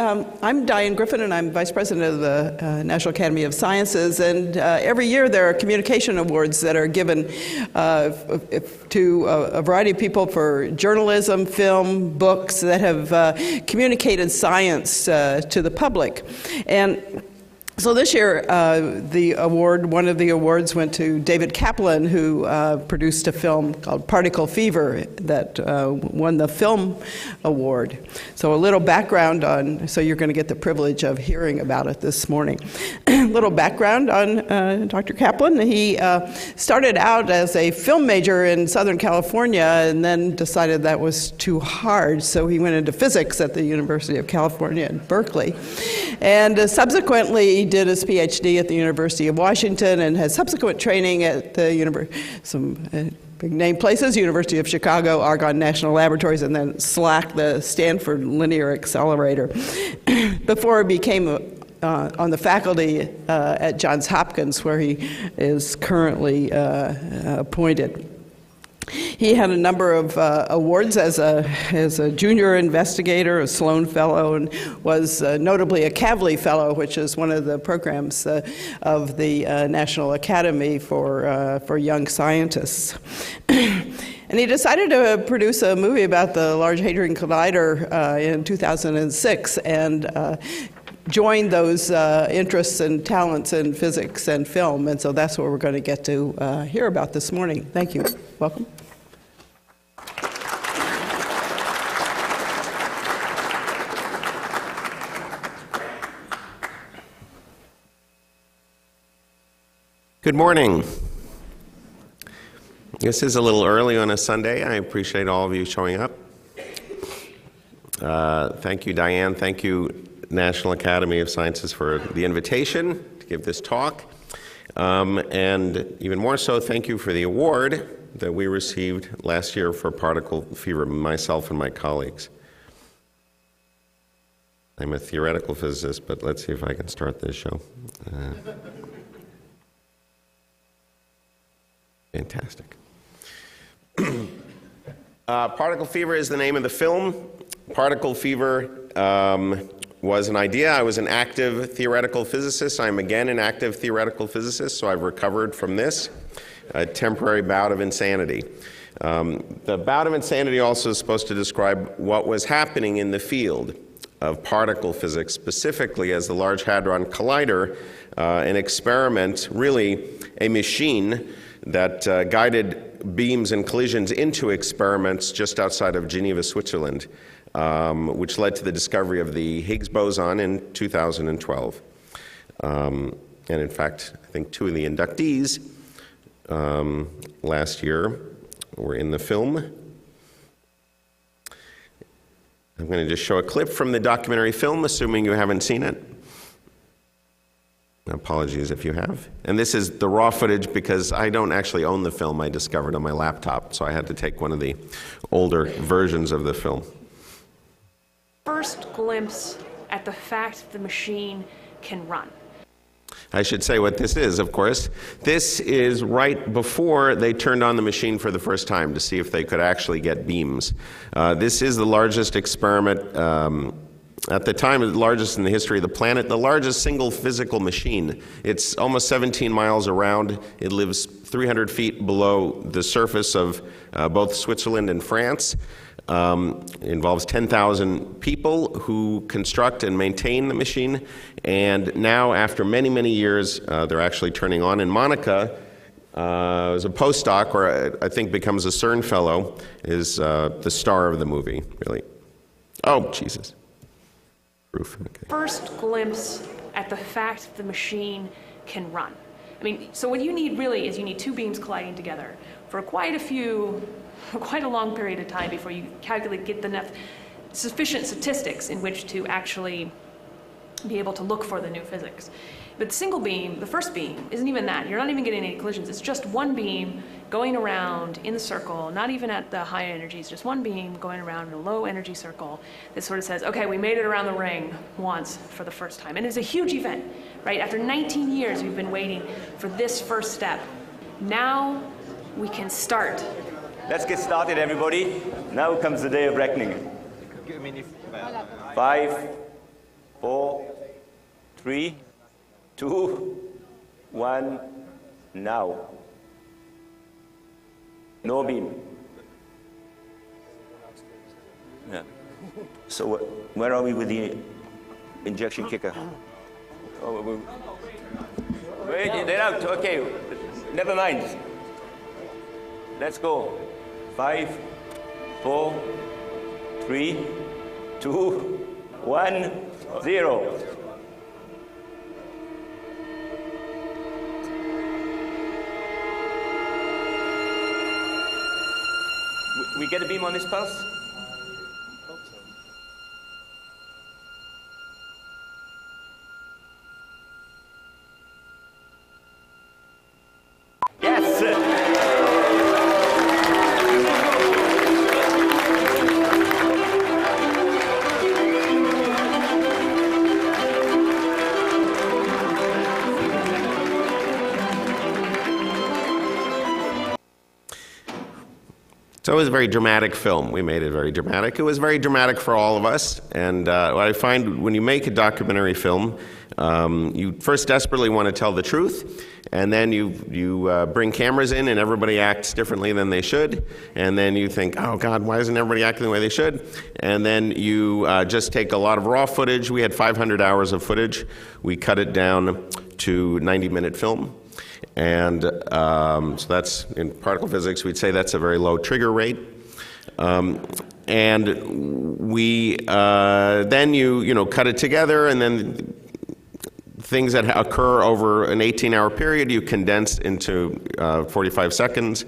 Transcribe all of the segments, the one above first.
I'm Diane Griffin, and I'm Vice President of the National Academy of Sciences. And every year there are communication awards that are given to a variety of people for journalism, film, books that have communicated science to the public. And so this year, one of the awards went to David Kaplan, who produced a film called Particle Fever that won the film award. So a little background so you're going to get the privilege of hearing about it this morning. A little background on Dr. Kaplan. He started out as a film major in Southern California and then decided that was too hard, so he went into physics at the University of California in Berkeley. And subsequently, he did his PhD at the University of Washington and had subsequent training at the some big name places, University of Chicago, Argonne National Laboratories, and then SLAC, the Stanford Linear Accelerator, before he became on the faculty at Johns Hopkins, where he is currently appointed. He had a number of awards as a junior investigator, a Sloan Fellow, and was notably a Kavli Fellow, which is one of the programs of the National Academy for young scientists. And he decided to produce a movie about the Large Hadron Collider in 2006, and joined those interests and talents in physics and film, and so that's what we're going to get to hear about this morning. Thank you. Welcome. Good morning. This is a little early on a Sunday. I appreciate all of you showing up. Thank you, Diane. Thank you, National Academy of Sciences, for the invitation to give this talk. And even more so, thank you for the award that we received last year for particle fever, myself and my colleagues. I'm a theoretical physicist, but let's see if I can start this show. Fantastic. Particle fever is the name of the film. Particle fever was an idea. I was an active theoretical physicist. I'm again an active theoretical physicist, so I've recovered from this, a temporary bout of insanity. The bout of insanity also is supposed to describe what was happening in the field of particle physics, specifically as the Large Hadron Collider, an experiment, really a machine that guided beams and collisions into experiments just outside of Geneva, Switzerland, which led to the discovery of the Higgs boson in 2012. And in fact, I think two of the inductees last year were in the film. I'm going to just show a clip from the documentary film, assuming you haven't seen it. Apologies if you have. And this is the raw footage because I don't actually own the film. I discovered on my laptop, so I had to take one of the older versions of the film. First glimpse at the fact the machine can run. I should say what this is, of course. This is right before they turned on the machine for the first time to see if they could actually get beams. This is the largest experiment at the time, the largest in the history of the planet, the largest single physical machine. It's almost 17 miles around. It lives 300 feet below the surface of both Switzerland and France. It involves 10,000 people who construct and maintain the machine. And now, after many, many years, they're actually turning on. And Monica, as a postdoc, or I think becomes a CERN fellow, is the star of the movie, really. Oh, Jesus. Proof. Okay. First glimpse at the fact the machine can run. I mean, so what you need really is you need two beams colliding together for quite a long period of time before you get enough sufficient statistics in which to actually be able to look for the new physics. But single beam, the first beam, isn't even that. You're not even getting any collisions. It's just one beam going around in the circle, not even at the high energies, just one beam going around in a low energy circle that sort of says, okay, we made it around the ring once for the first time. And it's a huge event, right? After 19 years, we've been waiting for this first step. Now we can start. Let's get started, everybody. Now comes the day of reckoning. 5, 3, 2, 1, now. No beam. Yeah. So where are we with the injection kicker? Oh, wait, they're out. Okay, never mind. Let's go. 5, 4, 3, 2, 1, 0. We get a beam on this pulse? Yes! So it was a very dramatic film. We made it very dramatic. It was very dramatic for all of us. And what I find when you make a documentary film, you first desperately want to tell the truth, and then you bring cameras in and everybody acts differently than they should, and then you think, oh God, why isn't everybody acting the way they should? And then you just take a lot of raw footage. We had 500 hours of footage. We cut it down to 90-minute film. And so that's, in particle physics, we'd say that's a very low trigger rate. And we then you cut it together, and then things that occur over an 18-hour period you condense into 45 seconds,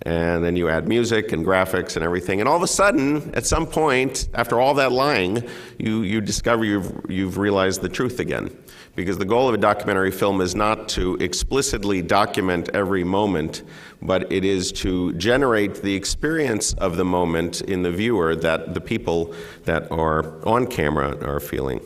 and then you add music and graphics and everything. And all of a sudden, at some point, after all that lying, you discover you've realized the truth again. Because the goal of a documentary film is not to explicitly document every moment, but it is to generate the experience of the moment in the viewer that the people that are on camera are feeling.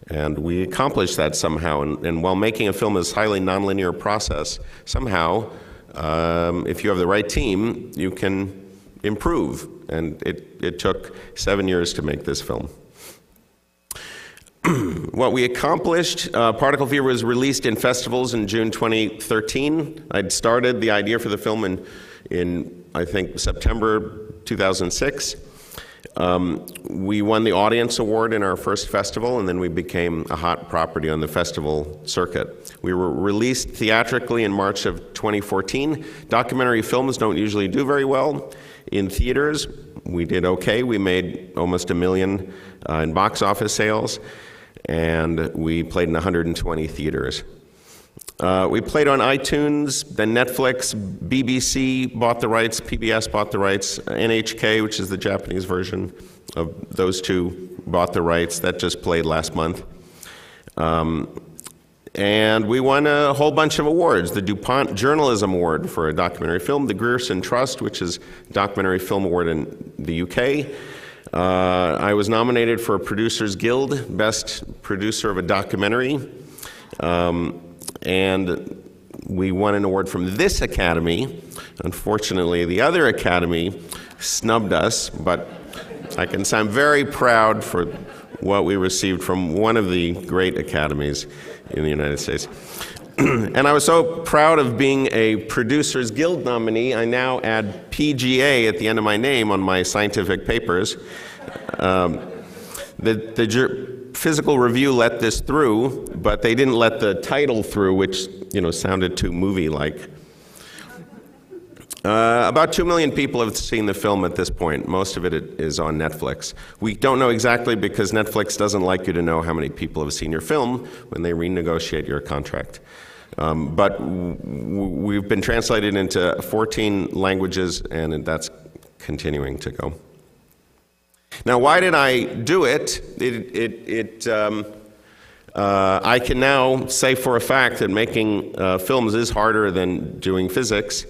And we accomplish that somehow. And while making a film is a highly nonlinear process, somehow, if you have the right team, you can improve. And it took 7 years to make this film. What we accomplished, Particle Fever was released in festivals in June 2013. I'd started the idea for the film in I think, September 2006. We won the Audience Award in our first festival, and then we became a hot property on the festival circuit. We were released theatrically in March of 2014. Documentary films don't usually do very well in theaters. We did okay. We made almost $1 million in box office sales, and we played in 120 theaters. We played on iTunes, then Netflix, BBC bought the rights, PBS bought the rights, NHK, which is the Japanese version of those two, bought the rights. That just played last month. And we won a whole bunch of awards. The DuPont Journalism Award for a documentary film, the Grierson Trust, which is a documentary film award in the UK. I was nominated for a Producers Guild, Best Producer of a Documentary. And we won an award from this Academy. Unfortunately, the other Academy snubbed us, but I can say I'm very proud for what we received from one of the great academies in the United States. And I was so proud of being a Producers Guild nominee, I now add PGA at the end of my name on my scientific papers. The Physical Review let this through, but they didn't let the title through, which sounded too movie-like. About 2 million people have seen the film at this point. Most of it is on Netflix. We don't know exactly because Netflix doesn't like you to know how many people have seen your film when they renegotiate your contract. But we've been translated into 14 languages, and that's continuing to go. Now, why did I do it? I can now say for a fact that making films is harder than doing physics,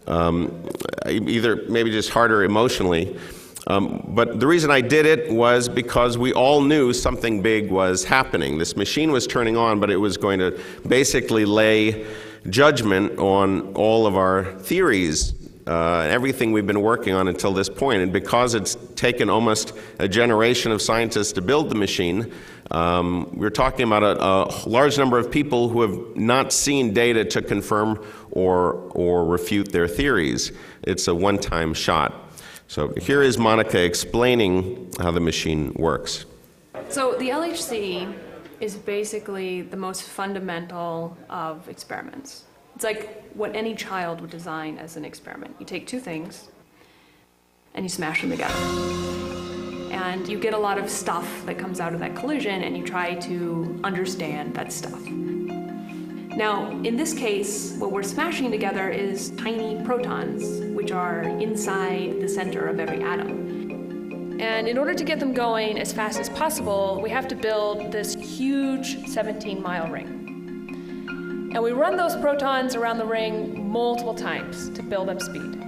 either maybe just harder emotionally. But the reason I did it was because we all knew something big was happening. This machine was turning on, but it was going to basically lay judgment on all of our theories, everything we've been working on until this point. And because it's taken almost a generation of scientists to build the machine, We're talking about a large number of people who have not seen data to confirm or refute their theories. It's a one-time shot. So here is Monica explaining how the machine works. So the LHC is basically the most fundamental of experiments. It's like what any child would design as an experiment. You take two things and you smash them together. And you get a lot of stuff that comes out of that collision, and you try to understand that stuff. Now, in this case, what we're smashing together is tiny protons, which are inside the center of every atom. And in order to get them going as fast as possible, we have to build this huge 17-mile ring. And we run those protons around the ring multiple times to build up speed,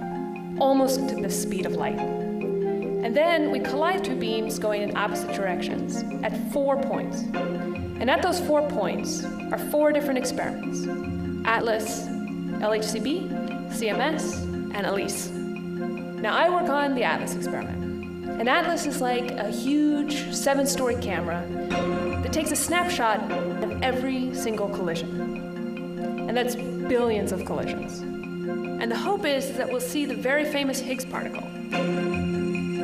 almost to the speed of light. And then we collide two beams going in opposite directions at 4 points. And at those 4 points are 4 different experiments: ATLAS, LHCb, CMS, and ELISE. Now I work on the ATLAS experiment. And ATLAS is like a huge 7-story camera that takes a snapshot of every single collision. And that's billions of collisions. And the hope is that we'll see the very famous Higgs particle.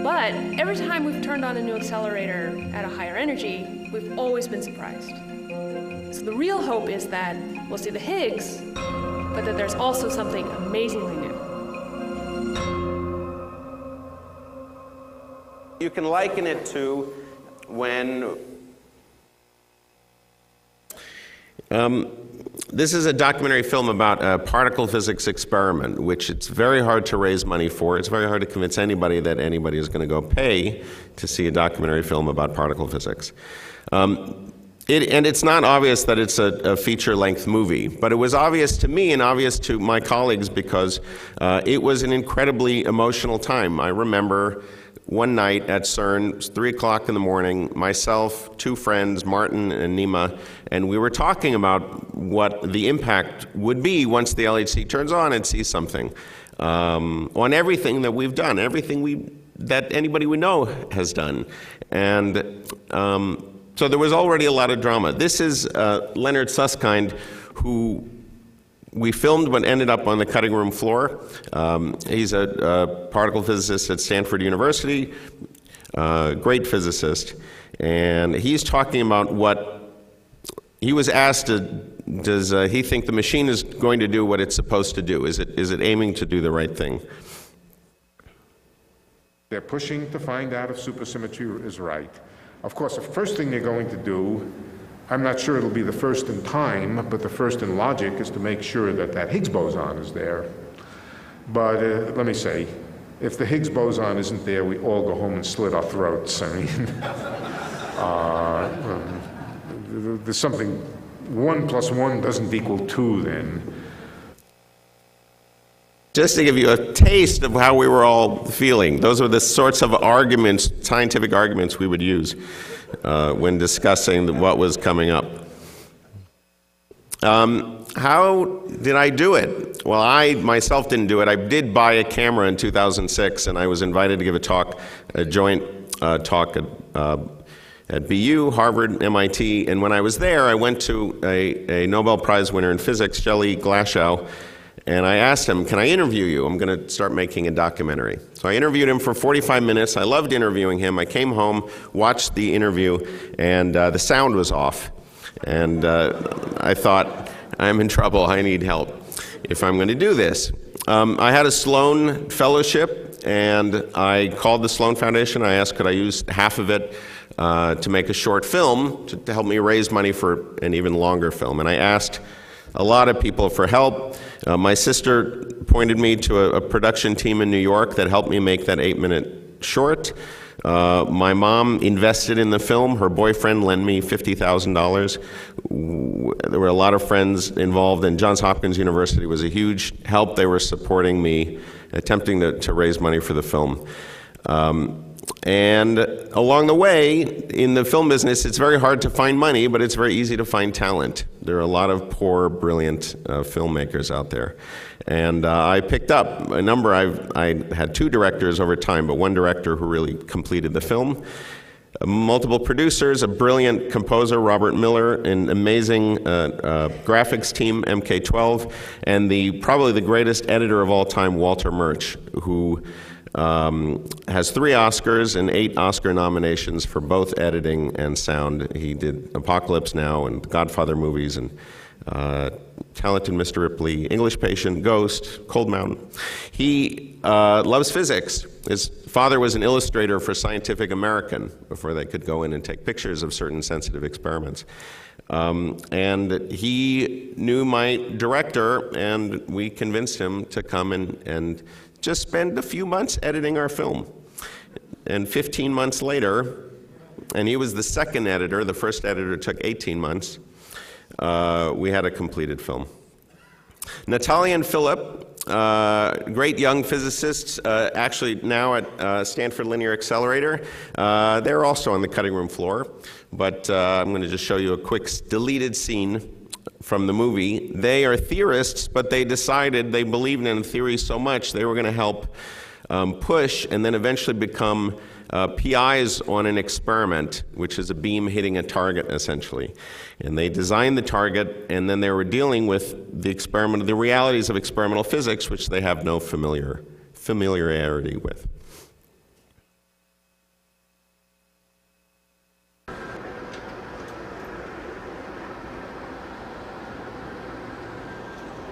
But every time we've turned on a new accelerator at a higher energy, we've always been surprised. So the real hope is that we'll see the Higgs, but that there's also something amazingly new. You can liken it to when this is a documentary film about a particle physics experiment, which it's very hard to raise money for. It's very hard to convince anybody that anybody is going to go pay to see a documentary film about particle physics. And it's not obvious that it's a feature-length movie, but it was obvious to me and obvious to my colleagues because it was an incredibly emotional time. I remember one night at CERN, it was 3 o'clock in the morning, myself, 2 friends, Martin and Nima, and we were talking about what the impact would be once the LHC turns on and sees something on everything that we've done, everything that anybody we know has done. And so there was already a lot of drama. This is Leonard Susskind, who we filmed but ended up on the cutting room floor. He's a particle physicist at Stanford University, great physicist. And he's talking about what he was asked, does he think the machine is going to do what it's supposed to do? Is it aiming to do the right thing? They're pushing to find out if supersymmetry is right. Of course, the first thing they're going to do, I'm not sure it'll be the first in time, but the first in logic is to make sure that that Higgs boson is there. But let me say, if the Higgs boson isn't there, we all go home and slit our throats. I mean, there's something, 1 + 1 doesn't equal 2 then. Just to give you a taste of how we were all feeling, those are the sorts of arguments, scientific arguments we would use when discussing what was coming up. How did I do it? Well, I myself didn't do it. I did buy a camera in 2006, and I was invited to give a joint talk at BU, Harvard, MIT, and when I was there, I went to a Nobel Prize winner in physics, Shelley Glashow, and I asked him, can I interview you? I'm going to start making a documentary. So I interviewed him for 45 minutes. I loved interviewing him. I came home, watched the interview, and the sound was off. And I thought, I'm in trouble. I need help if I'm going to do this. I had a Sloan fellowship, and I called the Sloan Foundation. I asked, could I use half of it to make a short film to help me raise money for an even longer film. And I asked a lot of people for help. My sister pointed me to a production team in New York that helped me make that 8-minute short. My mom invested in the film. Her boyfriend lent me $50,000. There were a lot of friends involved, and Johns Hopkins University was a huge help. They were supporting me, attempting to raise money for the film. And along the way, in the film business, it's very hard to find money, but it's very easy to find talent. There are a lot of poor, brilliant filmmakers out there. And I picked up a number. I had 2 directors over time, but one director who really completed the film. multiple producers, a brilliant composer, Robert Miller, an amazing graphics team, MK12, and probably the greatest editor of all time, Walter Murch, who has 3 Oscars and 8 Oscar nominations for both editing and sound. He did Apocalypse Now and Godfather movies and Talented Mr. Ripley, English Patient, Ghost, Cold Mountain. He loves physics. His father was an illustrator for Scientific American before they could go in and take pictures of certain sensitive experiments. And he knew my director, and we convinced him to come and just spend a few months editing our film. And 15 months later, and he was the second editor, the first editor took 18 months, we had a completed film. Natalia and Philip, great young physicists, actually now at Stanford Linear Accelerator. They're also on the cutting room floor, but I'm going to just show you a quick deleted scene from the movie. They are theorists, but they decided they believed in theory so much they were going to help push and then eventually become PIs on an experiment, which is a beam hitting a target, essentially. And they designed the target, and then they were dealing with the realities of experimental physics, which they have no familiarity with.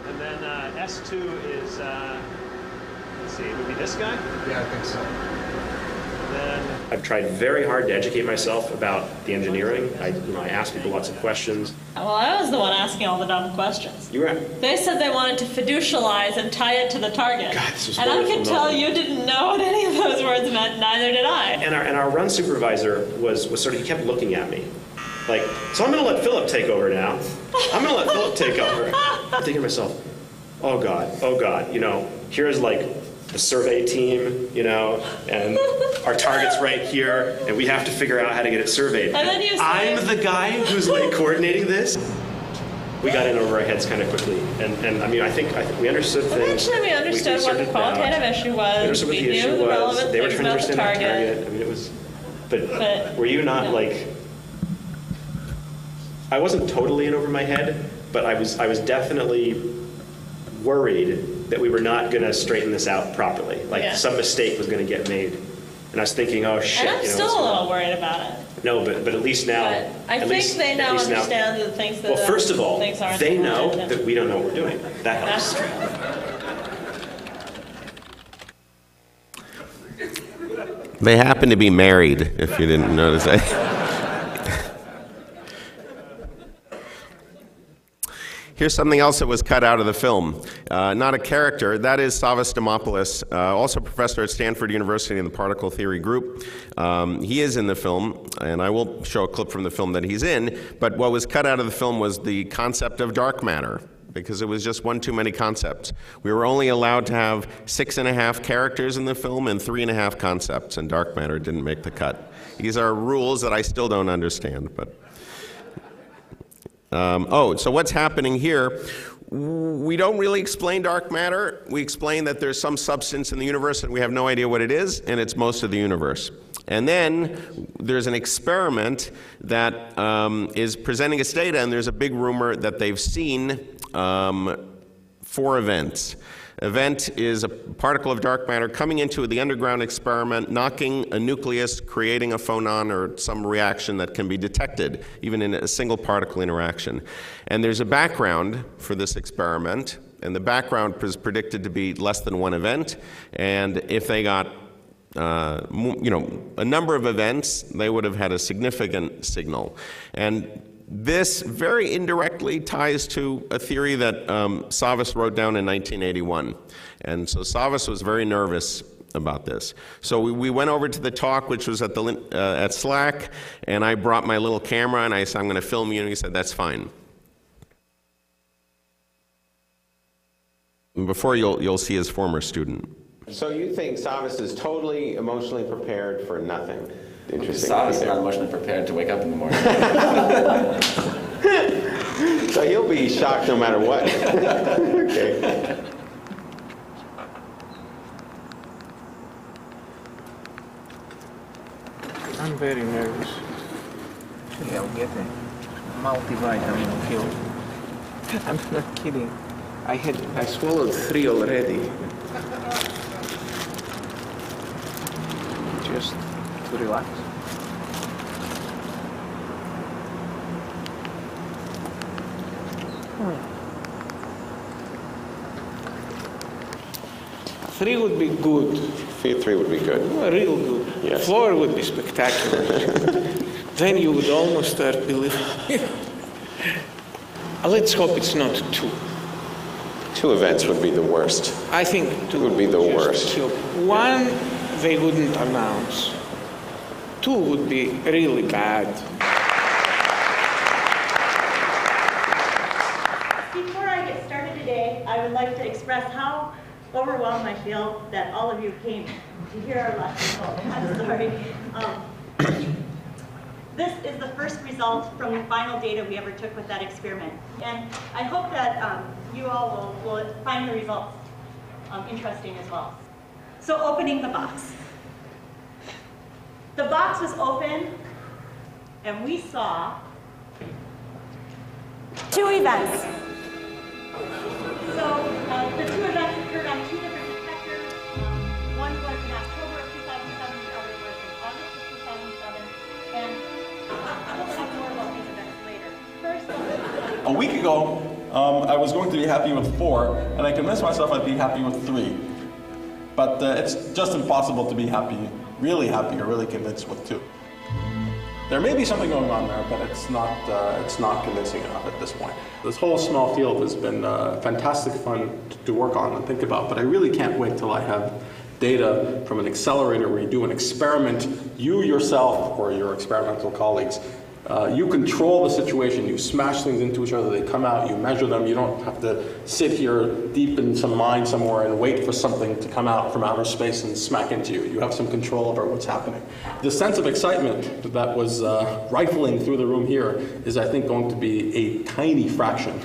And then S2 is, let's see, it would be this guy? Yeah, I think so. Then I've tried very hard to educate myself about the engineering. I asked people lots of questions. Well, I was the one asking all the dumb questions. You were. They said they wanted to fiducialize and tie it to the target. God, this was and I wonderful could tell knowledge. you didn't know what any of those words meant, neither did I. And our run supervisor was sort of, he kept looking at me. Like, so I'm going to let Philip take over now. I'm going to let Philip take over. I'm thinking to myself, oh God, here's like the survey team, and our target's right here, and we have to figure out how to get it surveyed. And then you say, I'm the guy who's like coordinating this. We got in over our heads kind of quickly, and I think we understood things. Eventually we understood what the qualitative issue was. We understood what the knew issue the was. relevant They were things trying to about the understand the target. target. It was, but were you not like? I wasn't totally in over my head, but I was definitely worried that we were not going to straighten this out properly. Like some mistake was going to get made, and I was thinking, oh shit. And I'm still a little worried about it. No, but at least now. But I think they now understand the things that. Well, first of all, things aren't they know important. that we don't know what we're doing. That helps. That's true. They happen to be married, if you didn't notice that. Here's something else that was cut out of the film. Not a character. That is Savas Dimopoulos, also professor at Stanford University in the particle theory group. He is in the film, and I will show a clip from the film that he's in, but what was cut out of the film was the concept of dark matter, because it was just one too many concepts. We were only allowed to have 6.5 characters in the film and 3.5 concepts, and dark matter didn't make the cut. These are rules that I still don't understand, but... so what's happening here? We don't really explain dark matter. We explain that there's some substance in the universe and we have no idea what it is, and it's most of the universe. And then there's an experiment that is presenting its data, and there's a big rumor that they've seen 4 events. Event is a particle of dark matter coming into the underground experiment, knocking a nucleus, creating a phonon or some reaction that can be detected, even in a single particle interaction. And there's a background for this experiment, and the background is predicted to be less than 1 event. And if they got a number of events, they would have had a significant signal. And this very indirectly ties to a theory that Savas wrote down in 1981. And so Savas was very nervous about this. So we went over to the talk, which was at SLAC, and I brought my little camera, and I said, I'm going to film you, and he said, that's fine. And before you'll see his former student. So you think Savas is totally emotionally prepared for nothing? Interesting. Savas is not emotionally prepared to wake up in the morning. So he'll be shocked no matter what. Okay. I'm very nervous. Actually, I'll get a multivitamin pill. I'm not kidding. I swallowed 3 already. Just to relax. Three would be good. 3 would be good. Real good. Yes. 4 would be spectacular. Then you would almost start believing. Let's hope it's not 2. 2 events would be the worst. I think 2 Would be the just worst. kill. 1, they wouldn't announce. 2 would be really bad. Before I get started today, I would like to express how overwhelmed I feel that all of you came to hear our lesson. Oh, I'm sorry. This is the first result from the final data we ever took with that experiment. And I hope that you all will find the results interesting as well. So opening the box. The box was open and we saw 2 events. So the 2 events occurred on 2 different detectors. One was in October of 2007, the other was in August of 2007. And we'll talk more about these events later. First, A week ago, I was going to be happy with 4, and I convinced myself I'd be happy with 3. But it's just impossible to be happy, really happy, or really convinced with 2. There may be something going on there, but it's not convincing enough at this point. This whole small field has been fantastic fun to work on and think about, but I really can't wait till I have data from an accelerator where you do an experiment, you yourself or your experimental colleagues, you control the situation, you smash things into each other, they come out, you measure them, you don't have to sit here deep in some mine somewhere and wait for something to come out from outer space and smack into you. You have some control over what's happening. The sense of excitement that was rifling through the room here is, I think, going to be a tiny fraction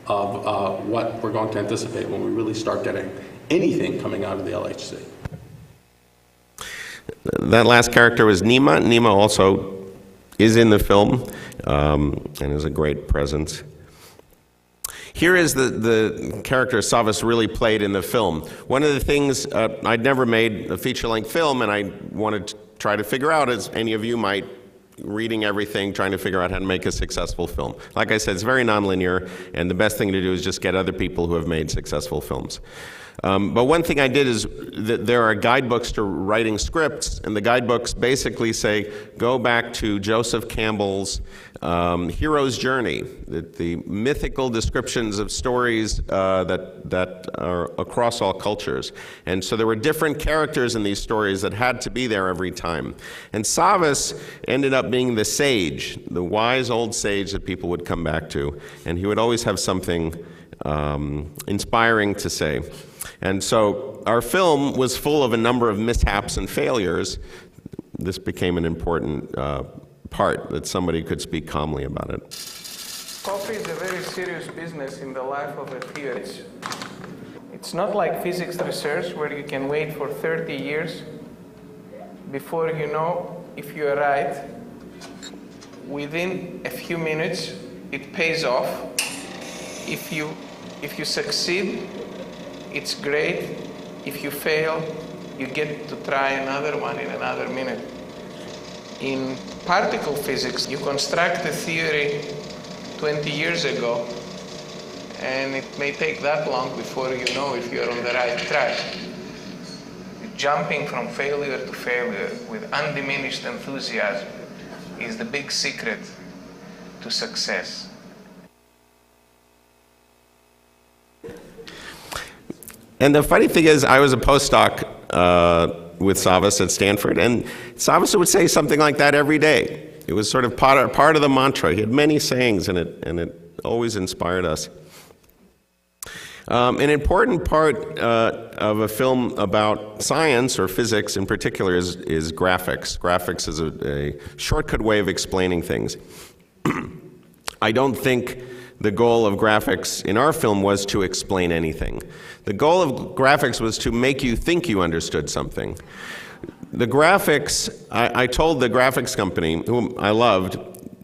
of what we're going to anticipate when we really start getting anything coming out of the LHC. That last character was Nima. Nima also is in the film and is a great presence. Here is the character Savas really played in the film. One of the things, I'd never made a feature-length film, and I wanted to try to figure out, as any of you might, reading everything, trying to figure out how to make a successful film. Like I said, it's very nonlinear, and the best thing to do is just get other people who have made successful films. But one thing I did is that there are guidebooks to writing scripts, and the guidebooks basically say, go back to Joseph Campbell's Hero's Journey, the mythical descriptions of stories that are across all cultures. And so there were different characters in these stories that had to be there every time. And Savas ended up being the sage, the wise old sage that people would come back to, and he would always have something inspiring to say. And so our film was full of a number of mishaps and failures. This became an important part, that somebody could speak calmly about it. Coffee is a very serious business in the life of a theorist. It's not like physics research where you can wait for 30 years before you know if you are right. Within a few minutes, it pays off. If you succeed, it's great. If you fail, you get to try another one in another minute. In particle physics, you construct a theory 20 years ago, and it may take that long before you know if you're on the right track. Jumping from failure to failure with undiminished enthusiasm is the big secret to success. And the funny thing is, I was a postdoc with Savas at Stanford, and Savas would say something like that every day. It was sort of part of the mantra. He had many sayings, and it always inspired us. An important part of a film about science, or physics in particular, is graphics. Graphics is a shortcut way of explaining things. I don't think the goal of graphics in our film was to explain anything. The goal of graphics was to make you think you understood something. The graphics, I told the graphics company, whom I loved,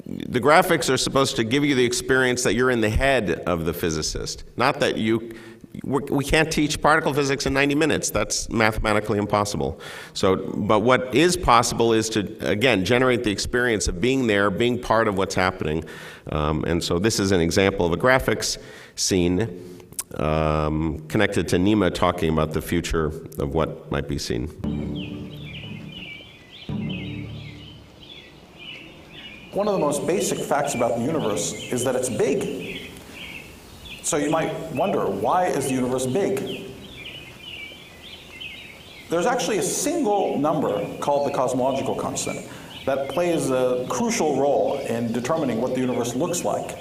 the graphics are supposed to give you the experience that you're in the head of the physicist. Not that we can't teach particle physics in 90 minutes. That's mathematically impossible. But what is possible is to, again, generate the experience of being there, being part of what's happening. And so this is an example of a graphics scene connected to Nima talking about the future of what might be seen. One of the most basic facts about the universe is that it's big. So you might wonder, why is the universe big? There's actually a single number called the cosmological constant that plays a crucial role in determining what the universe looks like.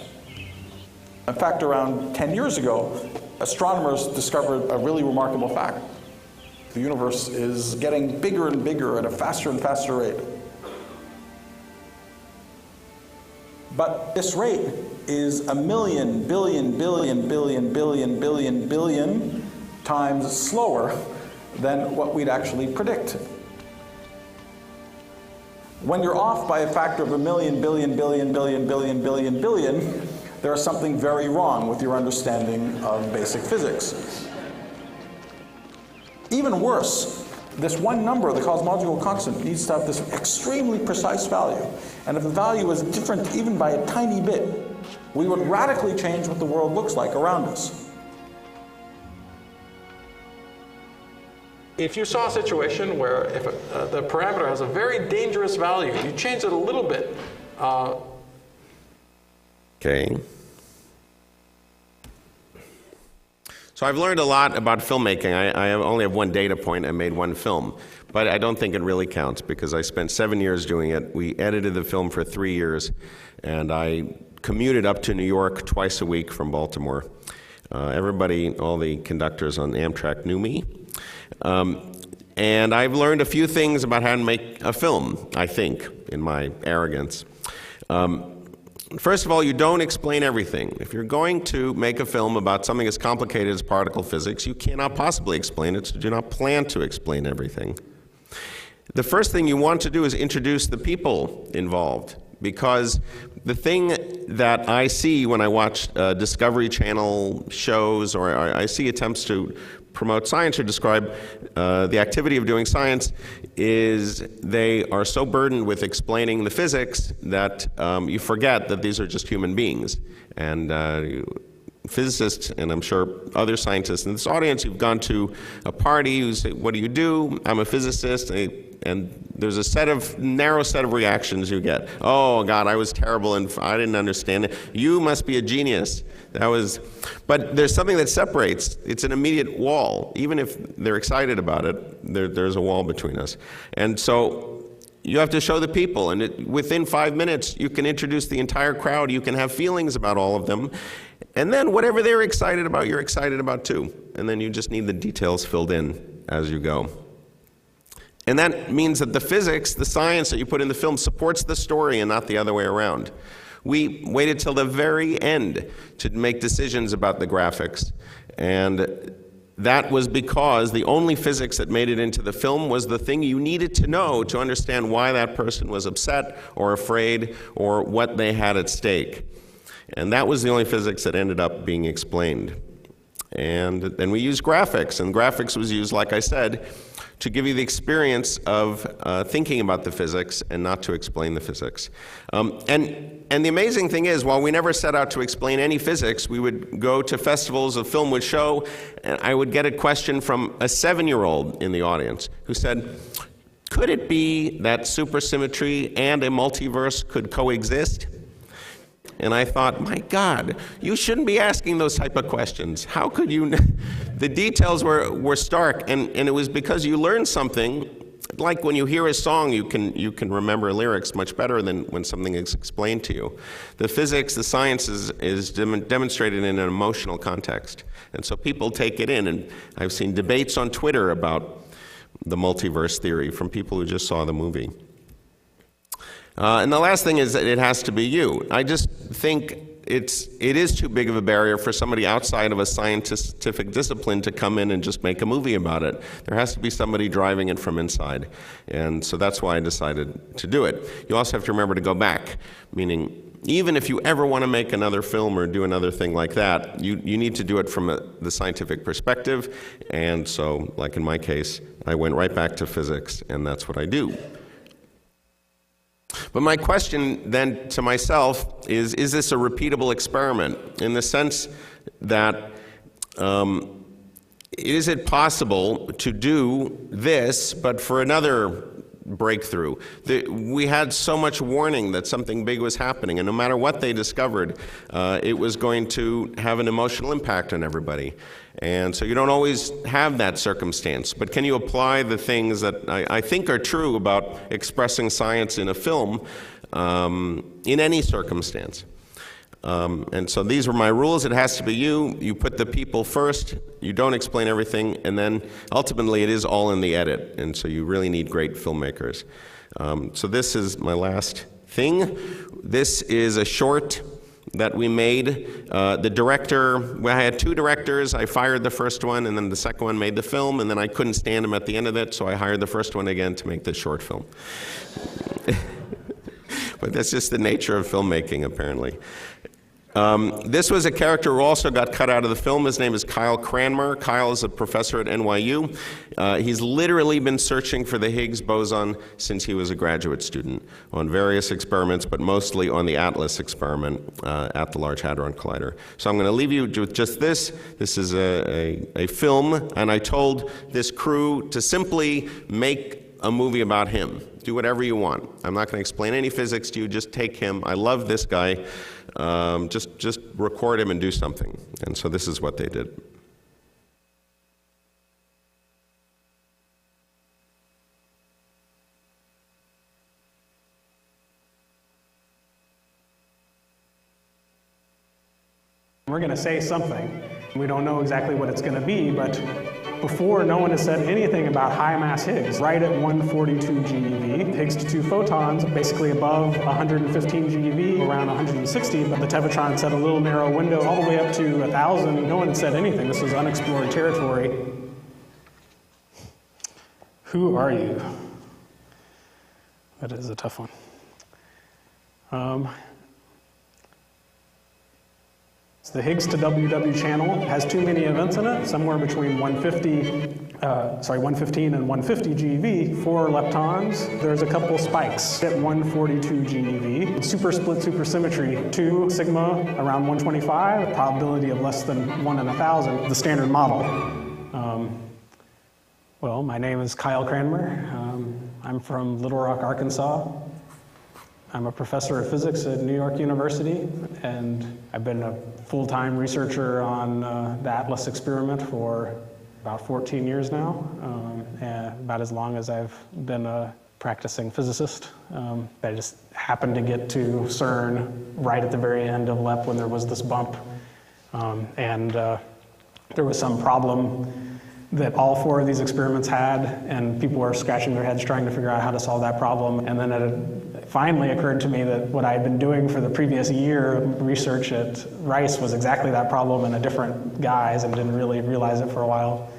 In fact, around 10 years ago, astronomers discovered a really remarkable fact. The universe is getting bigger and bigger at a faster and faster rate. But this rate is a million, billion, billion, billion, billion, billion, billion times slower than what we'd actually predict. When you're off by a factor of a million, billion, billion, billion, billion, billion, billion, there is something very wrong with your understanding of basic physics. Even worse, this one number, the cosmological constant, needs to have this extremely precise value. And if the value is different even by a tiny bit, we would radically change what the world looks like around us. If you saw a situation where if the parameter has a very dangerous value, you change it a little bit. Okay. So I've learned a lot about filmmaking. I only have one data point. I made one film. But I don't think it really counts because I spent 7 years doing it. We edited the film for 3 years. And I commuted up to New York twice a week from Baltimore. Everybody, all the conductors on Amtrak knew me. And I've learned a few things about how to make a film, I think, in my arrogance. First of all, you don't explain everything. If you're going to make a film about something as complicated as particle physics, you cannot possibly explain it, so do not plan to explain everything. The first thing you want to do is introduce the people involved, because the thing that I see when I watch Discovery Channel shows, or I see attempts to promote science or describe the activity of doing science, is they are so burdened with explaining the physics that you forget that these are just human beings. And physicists, and I'm sure other scientists in this audience, you've gone to a party, you say, what do you do? I'm a physicist. And there's a narrow set of reactions you get. Oh God, I was terrible and I didn't understand it. You must be a genius. But there's something that separates. It's an immediate wall. Even if they're excited about it, there's a wall between us. And so you have to show the people, and within 5 minutes, you can introduce the entire crowd. You can have feelings about all of them. And then whatever they're excited about, you're excited about too. And then you just need the details filled in as you go. And that means that the physics, the science that you put in the film supports the story and not the other way around. We waited till the very end to make decisions about the graphics. And that was because the only physics that made it into the film was the thing you needed to know to understand why that person was upset or afraid or what they had at stake. And that was the only physics that ended up being explained. And then we used graphics, and graphics was used, like I said, to give you the experience of thinking about the physics and not to explain the physics. And the amazing thing is, while we never set out to explain any physics, we would go to festivals, a film would show, and I would get a question from a 7-year-old in the audience who said, could it be that supersymmetry and a multiverse could coexist? And I thought, my God, you shouldn't be asking those type of questions. How could you? The details were stark, and it was because you learned something. Like when you hear a song, you can remember lyrics much better than when something is explained to you. The physics, the science is demonstrated in an emotional context. And so people take it in, and I've seen debates on Twitter about the multiverse theory from people who just saw the movie. And the last thing is that it has to be you. I just think it is too big of a barrier for somebody outside of a scientific discipline to come in and just make a movie about it. There has to be somebody driving it from inside. And so that's why I decided to do it. You also have to remember to go back, meaning even if you ever want to make another film or do another thing like that, you need to do it from the scientific perspective. And so, like in my case, I went right back to physics, and that's what I do. But my question then to myself is this a repeatable experiment? In the sense that, is it possible to do this, but for another breakthrough? We had so much warning that something big was happening, and no matter what they discovered, it was going to have an emotional impact on everybody. And so you don't always have that circumstance. But can you apply the things that I think are true about expressing science in a film in any circumstance? And so these were my rules. It has to be you. You put the people first. You don't explain everything. And then ultimately it is all in the edit. And so you really need great filmmakers. So this is my last thing. This is a short that we made. The director, I had two directors. I fired the first one, and then the second one made the film, and then I couldn't stand him at the end of it, so I hired the first one again to make this short film. But that's just the nature of filmmaking, apparently. This was a character who also got cut out of the film. His name is Kyle Cranmer. Kyle is a professor at NYU. He's literally been searching for the Higgs boson since he was a graduate student on various experiments, but mostly on the ATLAS experiment at the Large Hadron Collider. So I'm going to leave you with just this. This is a film, and I told this crew to simply make a movie about him. Do whatever you want. I'm not going to explain any physics to you. Just take him. I love this guy. Just record him and do something. And so this is what they did. We're going to say something. We don't know exactly what it's going to be, but before, no one has said anything about high-mass Higgs. Right at 142 GeV, Higgs to 2 photons, basically above 115 GeV, around 160, but the Tevatron set a little narrow window all the way up to 1,000. No one had said anything. This was unexplored territory. Who are you? That is a tough one. The Higgs to WW channel has too many events in it, somewhere between 115 and 150 GeV for leptons. There's a couple spikes at 142 GeV. Super split supersymmetry, 2 sigma around 125, probability of less than 1 in 1,000, the standard model. Well, my name is Kyle Cranmer. I'm from Little Rock, Arkansas. I'm a professor of physics at New York University, and I've been a full-time researcher on the ATLAS experiment for about 14 years now, and about as long as I've been a practicing physicist. I just happened to get to CERN right at the very end of LEP when there was this bump, and there was some problem that all 4 of these experiments had, and people were scratching their heads trying to figure out how to solve that problem. And then it finally occurred to me that what I had been doing for the previous year of research at Rice was exactly that problem in a different guise, and didn't really realize it for a while.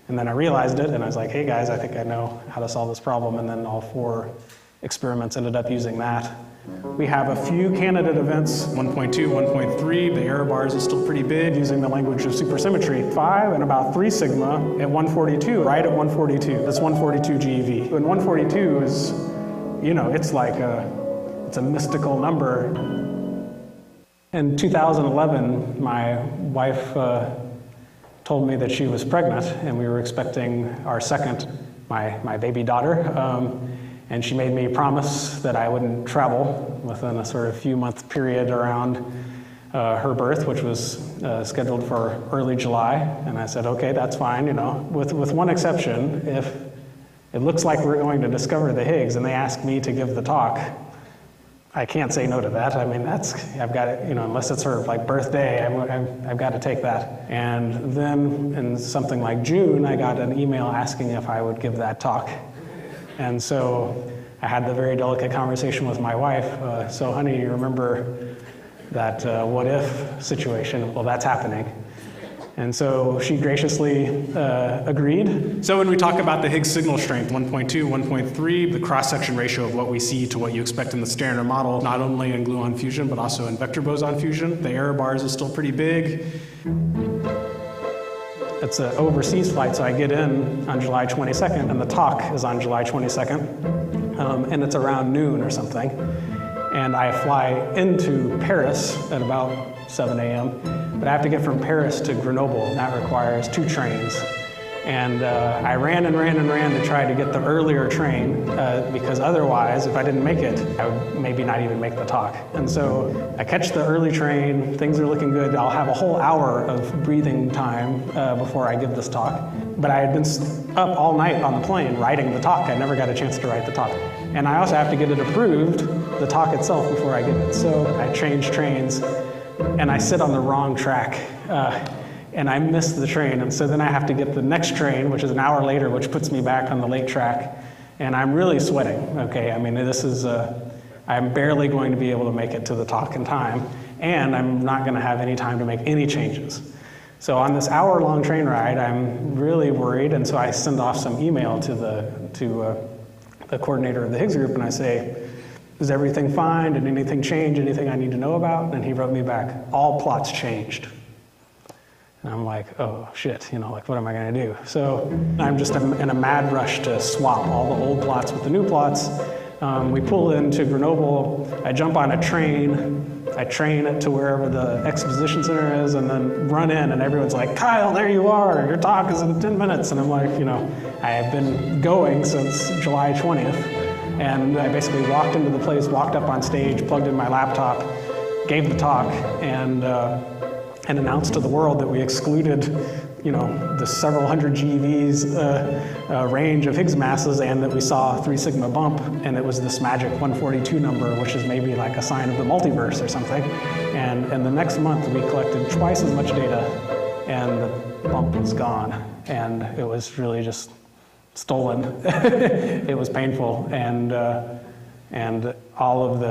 And then I realized it, and I was like, hey guys, I think I know how to solve this problem. And then all 4 experiments ended up using that. We have a few candidate events, 1.2, 1.3, the error bars is still pretty big using the language of supersymmetry. 5 and about 3 sigma at 142, right at 142. That's 142 GeV. And 142 is, you know, it's like it's a mystical number. In 2011, my wife told me that she was pregnant, and we were expecting our second, my baby daughter. And she made me promise that I wouldn't travel within a sort of few-month period around her birth, which was scheduled for early July. And I said, okay, that's fine, you know, with one exception. If it looks like we're going to discover the Higgs and they ask me to give the talk, I can't say no to that. I mean, I've got to, you know, unless it's her like birthday, I've got to take that. And then in something like June, I got an email asking if I would give that talk. And so I had the very delicate conversation with my wife. So honey, you remember that what if situation. Well, that's happening. And so she graciously agreed. So when we talk about the Higgs signal strength, 1.2, 1.3, the cross-section ratio of what we see to what you expect in the standard model, not only in gluon fusion, but also in vector boson fusion, the error bars is still pretty big. It's an overseas flight, so I get in on July 22nd, and the talk is on July 22nd, and it's around noon or something. And I fly into Paris at about 7 a.m., but I have to get from Paris to Grenoble, and that requires 2 trains. And I ran to try to get the earlier train, because otherwise, if I didn't make it, I would maybe not even make the talk. And so I catch the early train, things are looking good. I'll have a whole hour of breathing time before I give this talk. But I had been up all night on the plane writing the talk. I never got a chance to write the talk. And I also have to get it approved, the talk itself, before I give it. So I change trains, and I sit on the wrong track. And I missed the train, and so then I have to get the next train, which is an hour later, which puts me back on the late track, and I'm really sweating, okay? I mean, this is, I'm barely going to be able to make it to the talk in time, and I'm not gonna have any time to make any changes. So on this hour-long train ride, I'm really worried, and so I send off some email to the coordinator of the Higgs group, and I say, is everything fine? Did anything change? Anything I need to know about? And he wrote me back, all plots changed. And I'm like, oh shit, like what am I gonna do? So I'm just in a mad rush to swap all the old plots with the new plots. We pull into Grenoble, I jump on a train, I train it to wherever the exposition center is, and then run in, and everyone's like, Kyle, there you are, your talk is in 10 minutes. And I'm like, I have been going since July 20th, and I basically walked into the place, walked up on stage, plugged in my laptop, gave the talk, and announced to the world that we excluded, the several hundred GeVs range of Higgs masses, and that we saw a 3 sigma bump, and it was this magic 142 number, which is maybe like a sign of the multiverse or something. And the next month we collected twice as much data, and the bump was gone, and it was really just stolen. It was painful, and all of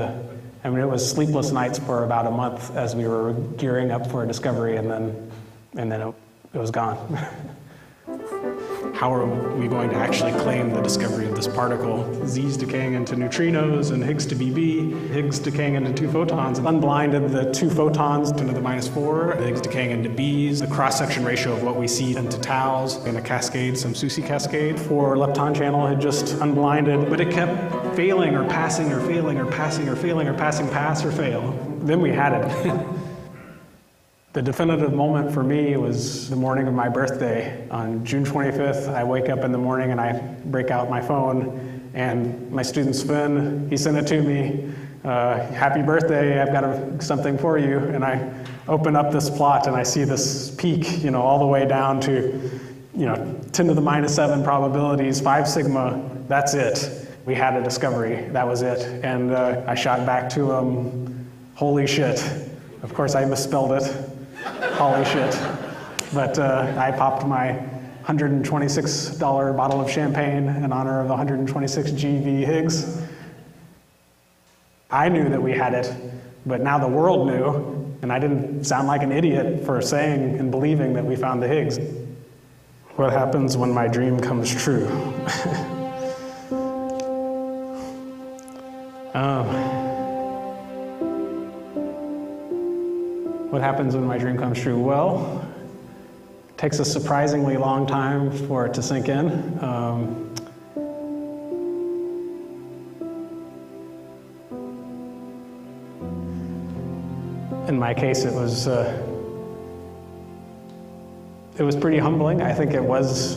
it was sleepless nights for about a month as we were gearing up for a discovery, and then it was gone. How are we going to actually claim the discovery of this particle? Z's decaying into neutrinos and Higgs to BB, Higgs decaying into 2 photons. Unblinded the 2 photons, 10 to the -4, Higgs decaying into B's, the cross-section ratio of what we see into taus in a cascade, some SUSY cascade. For lepton channel had just unblinded, but it kept failing or passing or failing or passing or failing or passing, pass or fail. Then we had it. The definitive moment for me was the morning of my birthday. On June 25th, I wake up in the morning and I break out my phone, and my student Sven, he sent it to me. Happy birthday, I've got something for you. And I open up this plot and I see this peak, all the way down to, 10 to the -7 probabilities, 5 sigma, that's it. We had a discovery, that was it. And I shot back to him, holy shit. Of course I misspelled it. Holy shit. But I popped my $126 bottle of champagne in honor of the 126 GeV Higgs. I knew that we had it, but now the world knew, and I didn't sound like an idiot for saying and believing that we found the Higgs. What happens when my dream comes true? What happens when my dream comes true? Well, it takes a surprisingly long time for it to sink in. In my case, it was pretty humbling. I think it was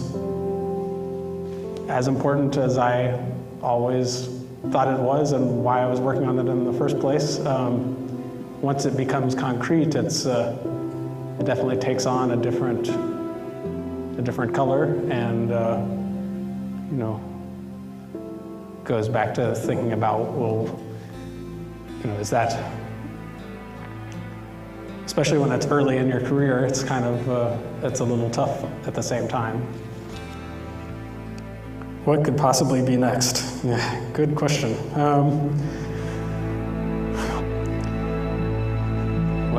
as important as I always thought it was, and why I was working on it in the first place. Once it becomes concrete, it definitely takes on a different color, and goes back to thinking about, well, is that, especially when it's early in your career, it's kind of it's a little tough at the same time. What could possibly be next? Yeah, good question.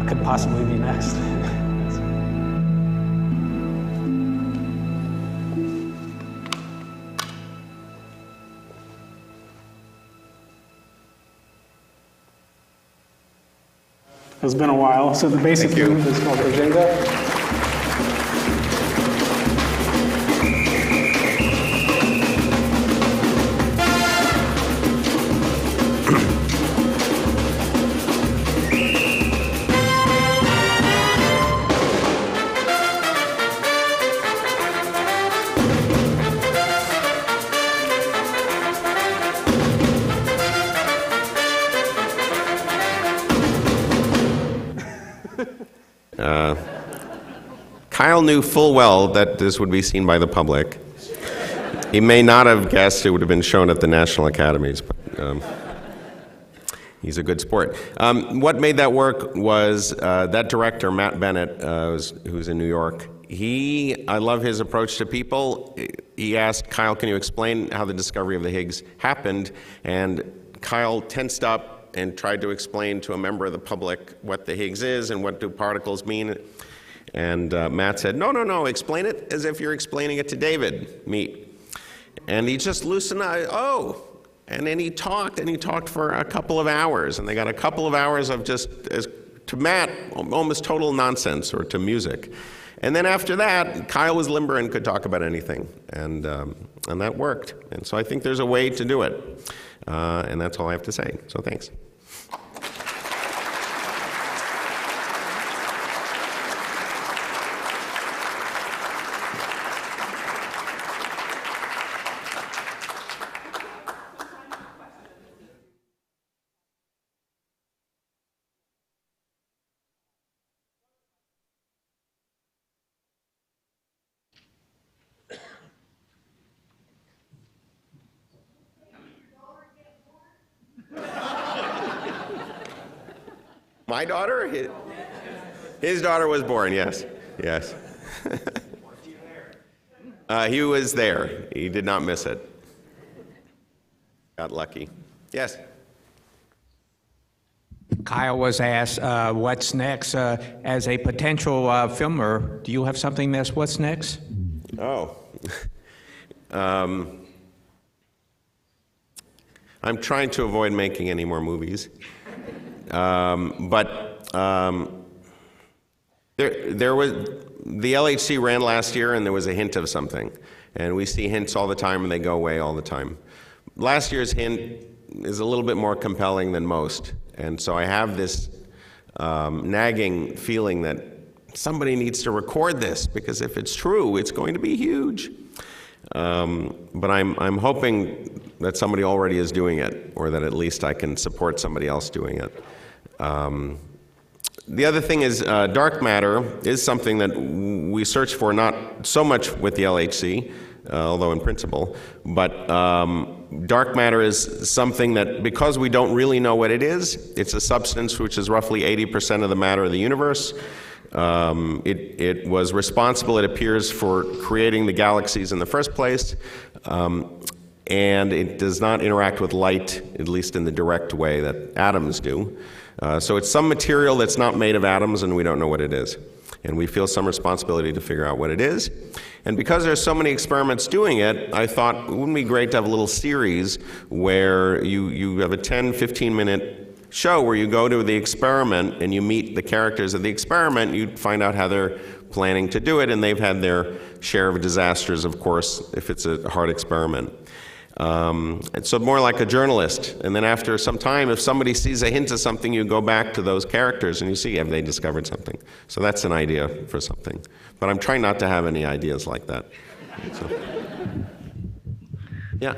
what could possibly be next. It's been a while. So the basic move is called the Jenga. Kyle knew full well that this would be seen by the public. He may not have guessed it would have been shown at the National Academies, but he's a good sport. What made that work was that director, Matt Bennett, who's in New York. I love his approach to people. He asked Kyle, can you explain how the discovery of the Higgs happened? And Kyle tensed up and tried to explain to a member of the public what the Higgs is and what do particles mean. And Matt said, no, explain it as if you're explaining it to David, me. And he just loosened up, and then he talked for a couple of hours, and they got a couple of hours of just, to Matt, almost total nonsense, or to music. And then after that, Kyle was limber and could talk about anything, and that worked. And so I think there's a way to do it, and that's all I have to say, so thanks. My daughter? His daughter was born, yes. Yes. He was there. He did not miss it. Got lucky. Yes? Kyle was asked, what's next? As a potential filmer, do you have something that's what's next? Oh. I'm trying to avoid making any more movies. There was, the LHC ran last year and there was a hint of something. And we see hints all the time and they go away all the time. Last year's hint is a little bit more compelling than most. And so I have this nagging feeling that somebody needs to record this, because if it's true, it's going to be huge. But I'm hoping that somebody already is doing it, or that at least I can support somebody else doing it. The other thing is dark matter is something that we search for, not so much with the LHC, although in principle, but dark matter is something that, because we don't really know what it is, it's a substance which is roughly 80% of the matter of the universe. It was responsible, it appears, for creating the galaxies in the first place, and it does not interact with light, at least in the direct way that atoms do. So it's some material that's not made of atoms, and we don't know what it is. And we feel some responsibility to figure out what it is. And because there's so many experiments doing it, I thought, wouldn't it be great to have a little series where you have a 10, 15-minute show where you go to the experiment and you meet the characters of the experiment. You find out how they're planning to do it, and they've had their share of disasters, of course, if it's a hard experiment. And so more like a journalist. And then after some time, if somebody sees a hint of something, you go back to those characters and you see, have they discovered something? So that's an idea for something. But I'm trying not to have any ideas like that. So, yeah.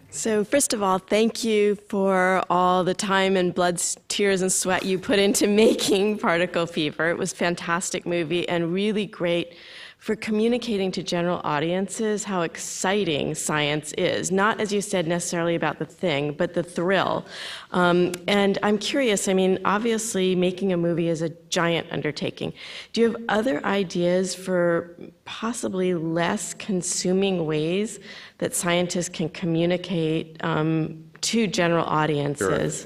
So first of all, thank you for all the time and blood, tears, and sweat you put into making Particle Fever. It was a fantastic movie and really great for communicating to general audiences how exciting science is. Not, as you said, necessarily about the thing, but the thrill. And I'm curious, I mean, obviously making a movie is a giant undertaking. Do you have other ideas for possibly less consuming ways that scientists can communicate to general audiences?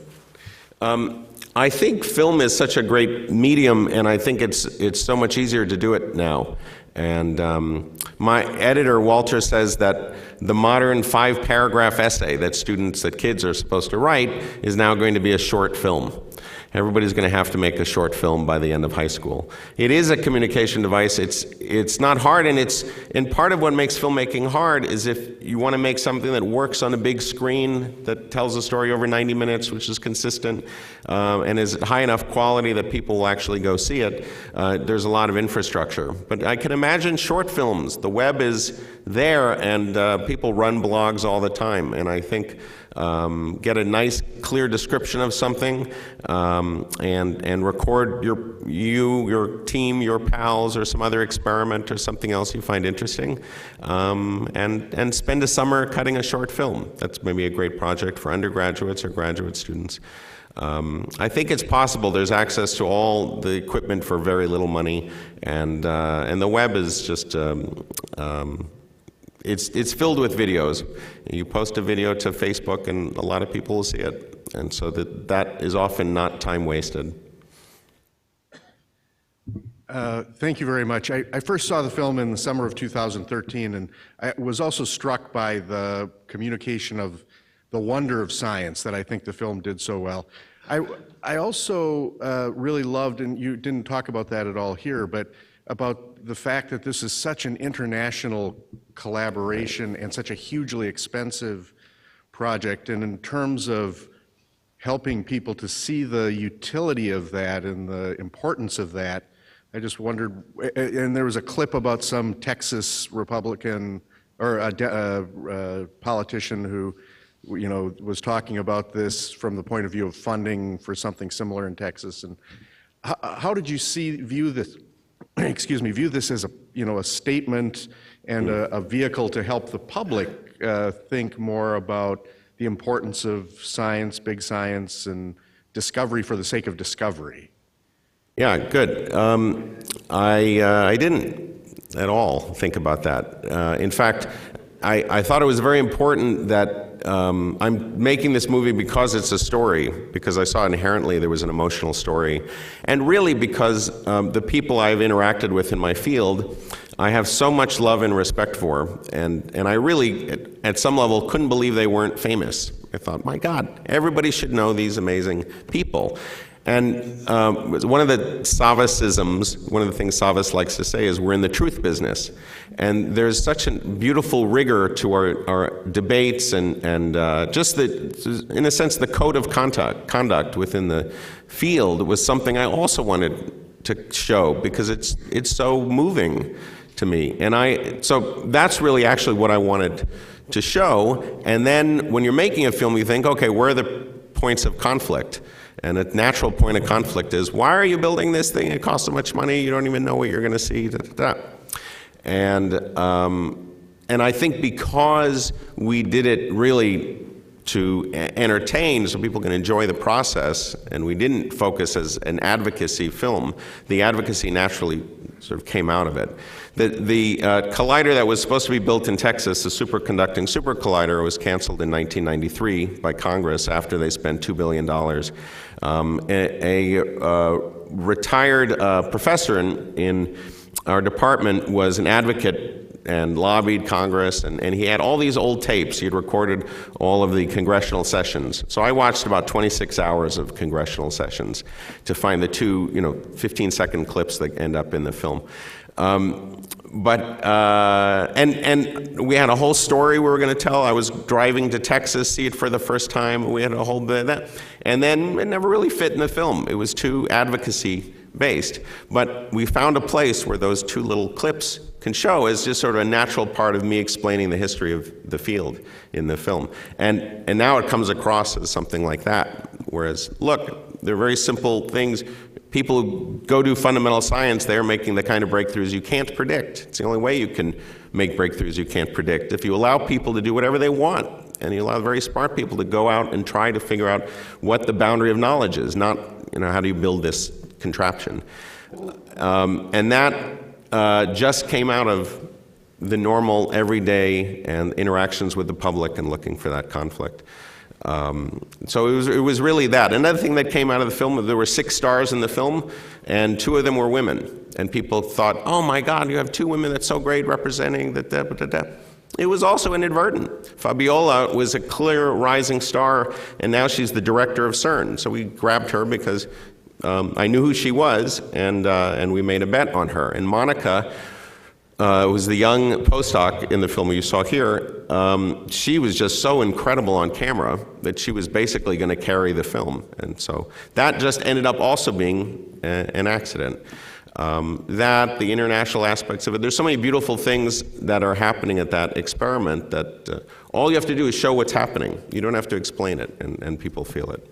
Sure. I think film is such a great medium, and I think it's so much easier to do it now. And my editor, Walter, says that the modern 5-paragraph essay that kids are supposed to write is now going to be a short film. Everybody's going to have to make a short film by the end of high school. It is a communication device. It's not hard, and part of what makes filmmaking hard is if you want to make something that works on a big screen that tells a story over 90 minutes, which is consistent, and is high enough quality that people will actually go see it, there's a lot of infrastructure. But I can imagine short films. The web is there, and people run blogs all the time, and I think get a nice, clear description of something, and record your team, your pals, or some other experiment or something else you find interesting, and spend a summer cutting a short film. That's maybe a great project for undergraduates or graduate students. I think it's possible. There's access to all the equipment for very little money, and the web is just it's filled with videos. You post a video to Facebook, and a lot of people will see it, and so that is often not time wasted. Thank you very much. I first saw the film in the summer of 2013, and I was also struck by the communication of the wonder of science that I think the film did so well. I also really loved, and you didn't talk about that at all here, but about the fact that this is such an international collaboration and such a hugely expensive project, and in terms of helping people to see the utility of that and the importance of that, I just wondered, and there was a clip about some Texas Republican or a politician who, was talking about this from the point of view of funding for something similar in Texas. And how did you view this? View this as a statement and a vehicle to help the public think more about the importance of science, big science, and discovery for the sake of discovery? Yeah, good. I didn't at all think about that. In fact, I thought it was very important that I'm making this movie because it's a story, because I saw inherently there was an emotional story, and really because the people I've interacted with in my field, I have so much love and respect for, and I really, at some level, couldn't believe they weren't famous. I thought, my God, everybody should know these amazing people. And one of the Savasisms, one of the things Savas likes to say is we're in the truth business. And there's such a beautiful rigor to our debates and just in a sense, the code of conduct within the field was something I also wanted to show because it's so moving to me. And so that's really actually what I wanted to show. And then when you're making a film, you think, okay, where are the points of conflict? And a natural point of conflict is, why are you building this thing? It costs so much money, you don't even know what you're going to see. And I think because we did it really to entertain so people can enjoy the process, and we didn't focus as an advocacy film, the advocacy naturally sort of came out of it. The collider that was supposed to be built in Texas, the superconducting super collider, was canceled in 1993 by Congress after they spent $2 billion. A retired professor in our department was an advocate and lobbied Congress, and he had all these old tapes. He had recorded all of the congressional sessions. So I watched about 26 hours of congressional sessions to find the two, 15-second clips that end up in the film. And we had a whole story we were going to tell. I was driving to Texas, see it for the first time. We had a whole bit of that. And then it never really fit in the film. It was too advocacy based. But we found a place where those two little clips can show as just sort of a natural part of me explaining the history of the field in the film. And now it comes across as something like that. Whereas, look, they're very simple things. People who go do fundamental science, they're making the kind of breakthroughs you can't predict. It's the only way you can make breakthroughs you can't predict. If you allow people to do whatever they want, and you allow very smart people to go out and try to figure out what the boundary of knowledge is, not, how do you build this contraption. And that just came out of the normal, everyday, and interactions with the public and looking for that conflict. So it was really that. Another thing that came out of the film, there were 6 stars in the film, and 2 of them were women. And people thought, oh my God, you have 2 women, that's so great, representing the. It was also inadvertent. Fabiola was a clear rising star, and now she's the director of CERN. So we grabbed her because I knew who she was, and we made a bet on her. And Monica was the young postdoc in the film you saw here. She was just so incredible on camera that she was basically going to carry the film. And so that just ended up also being an accident. That, the international aspects of it, there's so many beautiful things that are happening at that experiment that all you have to do is show what's happening. You don't have to explain it, and people feel it.